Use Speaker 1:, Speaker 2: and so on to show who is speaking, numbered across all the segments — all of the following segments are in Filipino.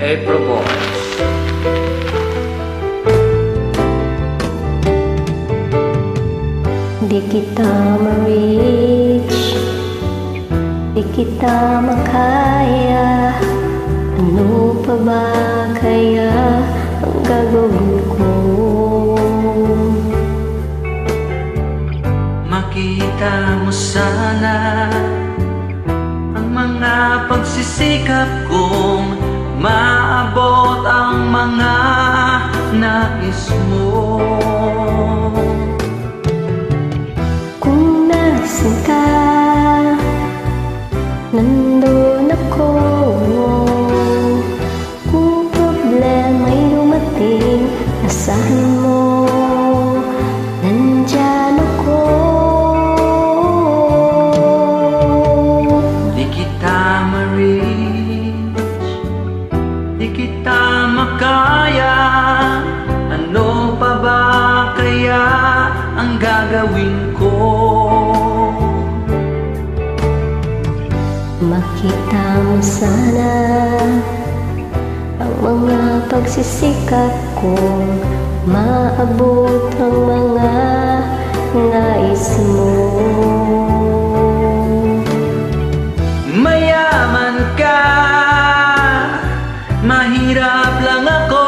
Speaker 1: April Boys.
Speaker 2: Di kita ma-reach, di kita makaya. Ano pa ba kaya ang gagawin ko?
Speaker 1: Makita mo sana ang mga pagsisikap kong maabot ang mga nais mo.
Speaker 2: Kung nasan ka, nandun ako. Kung problema'y dumating, asahan mo, nandyan ako.
Speaker 1: Di kita ma-reach, di kita makaya. Ano pa ba kaya ang gagawin ko?
Speaker 2: Makita mo sana ang mga pagsisikap kong maabot ang mga nais mo.
Speaker 1: Mayaman ka, mahirap lang ako.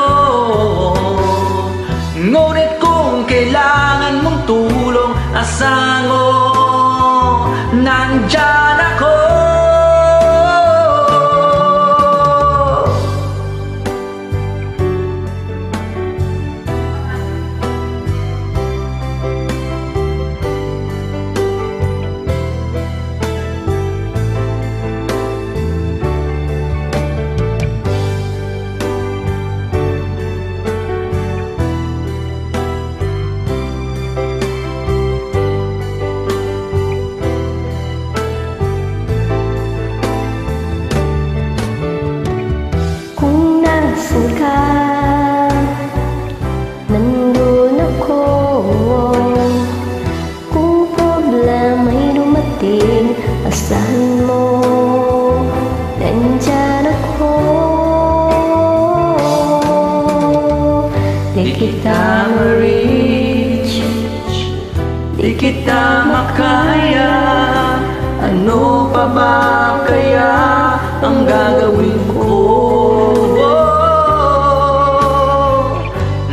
Speaker 1: Ngunit kung kailangan mong tulong, asahan mo, nandyan ako.
Speaker 2: Nasaan ka? Nandun ako. Kung problema'y dumating, asahan mo, nandyan ako. Di kita ma-reach,
Speaker 1: di kita makaya. Ano pa ba kaya ang gagawin ko?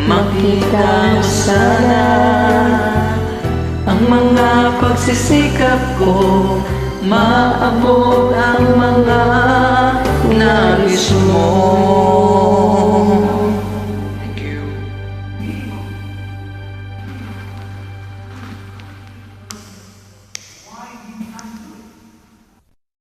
Speaker 1: Makita mo sana ang mga pagsisikap ko, maabot ang mga